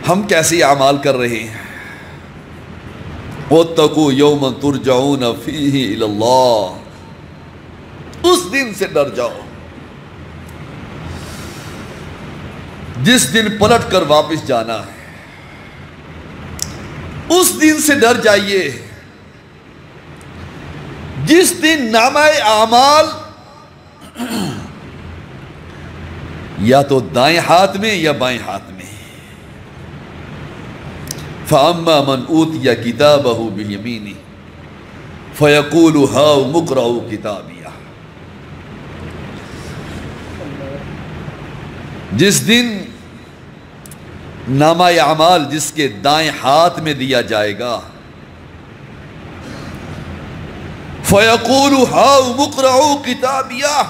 ہم کیسے اعمال کر رہے ہیں؟ وَاتَّقُوا يَوْمًا تُرْجَعُونَ فِيهِ إِلَى اللَّهِ، اس دن سے ڈر جاؤ جس دن پلٹ کر واپس جانا ہے، اس دن سے ڈر جائیے جس دن نامہ اعمال یا تو دائیں ہاتھ میں یا بائیں ہاتھ میں۔ فَأَمَّا مَنْ أُوتِيَ كِتَابَهُ بِالْيَمِينِ فَيَقُولُ هَاؤُمُ اقْرَءُوا كِتَابِيَهْ، جس دن نامہ اعمال جس کے دائیں ہاتھ میں دیا جائے گا، فَيَقُولُ هَاؤُمُ اقْرَءُوا كِتَابِيَهْ،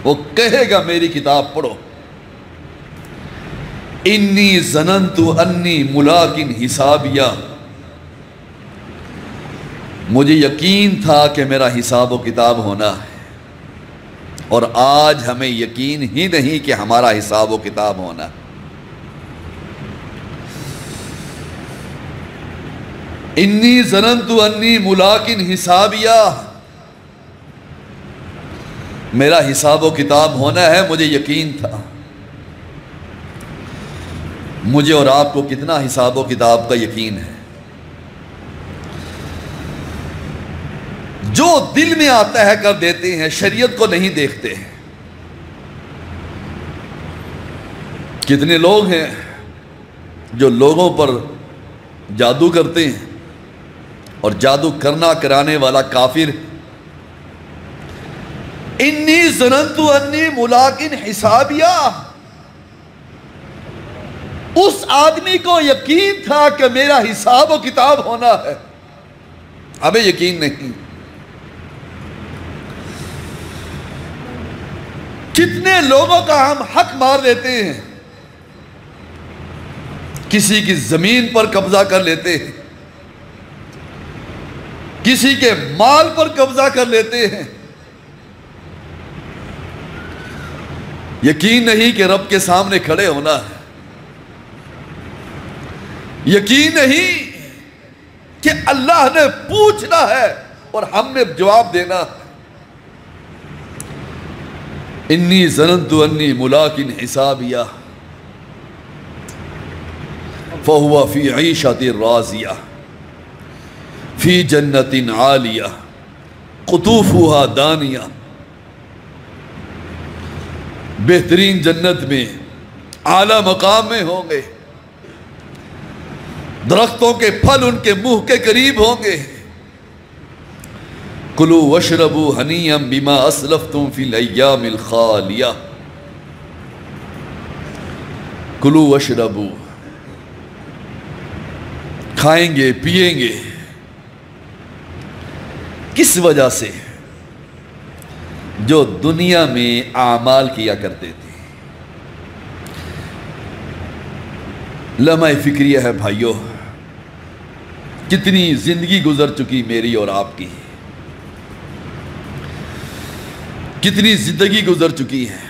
وہ کہے گا میری کتاب پڑھو، انی ظننت انی ملاق حسابیہ، مجھے یقین تھا کہ میرا حساب و کتاب ہونا ہے، اور آج ہمیں یقین ہی نہیں کہ ہمارا حساب و کتاب ہونا ہے۔ انی ظننت انی ملاق حسابیہ، میرا حساب و کتاب ہونا ہے، مجھے یقین تھا۔ مجھے اور آپ کو کتنا حساب و کتاب کا یقین ہے؟ جو دل میں آتا ہے کر دیتے ہیں، شریعت کو نہیں دیکھتے ہیں۔ کتنے لوگ ہیں جو لوگوں پر جادو کرتے ہیں، اور جادو کرنا کرانے والا کافر۔ انی ظننت انی ملاق حسابیہ، اس آدمی کو یقین تھا کہ میرا حساب و کتاب ہونا ہے، ہمیں یقین نہیں۔ کتنے لوگوں کا ہم حق مار دیتے ہیں، کسی کی زمین پر قبضہ کر لیتے ہیں، کسی کے مال پر قبضہ کر لیتے ہیں، یقین نہیں کہ رب کے سامنے کھڑے ہونا ہے، یقین نہیں کہ اللہ نے پوچھنا ہے اور ہم نے جواب دینا ہے۔ انی ظننت انی ملاق حسابیہ فہو فی عیشۃ راضیہ فی جنت عالیہ قطوفہا دانیہ، بہترین جنت میں اعلیٰ مقام میں ہوں گے، درختوں کے پھل ان کے منہ کے قریب ہوں گے۔ کلوا واشربوا ہنیئا بما اسلفتم فی الایام الخالیہ، کلوا واشربوا، کھائیں گے پیئیں گے، کس وجہ سے؟ جو دنیا میں اعمال کیا کرتے تھے۔ لمحہ فکریہ ہے بھائیو، کتنی زندگی گزر چکی میری اور آپ کی، کتنی زندگی گزر چکی ہے۔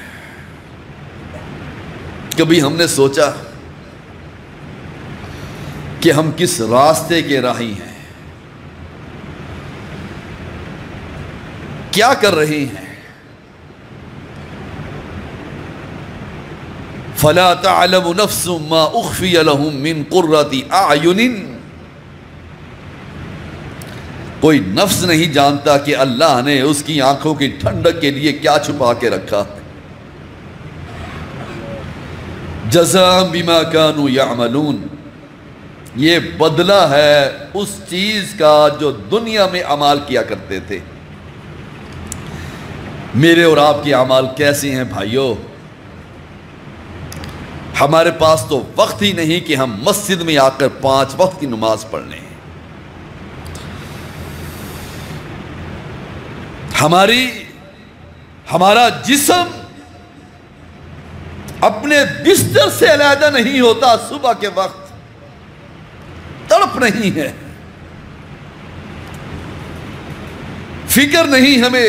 کبھی ہم نے سوچا کہ ہم کس راستے کے راہی ہیں، کیا کر رہے ہیں؟ فَلَا تَعْلَمُ نَفْسٌ مَّا أُخْفِيَ لَهُم مِّن قُرَّةِ أَعْيُنٍ، کوئی نفس نہیں جانتا کہ اللہ نے اس کی آنکھوں کی ٹھنڈک کے لیے کیا چھپا کے رکھا ہے۔ جزاء بما كانوا يعملون، یہ بدلہ ہے اس چیز کا جو دنیا میں اعمال کیا کرتے تھے۔ میرے اور آپ کے اعمال کیسے ہیں بھائیو؟ ہمارے پاس تو وقت ہی نہیں کہ ہم مسجد میں آ کر 5 وقت کی نماز پڑھ لیں۔ ہمارا جسم اپنے بستر سے علیحدہ نہیں ہوتا، صبح کے وقت تڑپ نہیں ہے، فکر نہیں ہمیں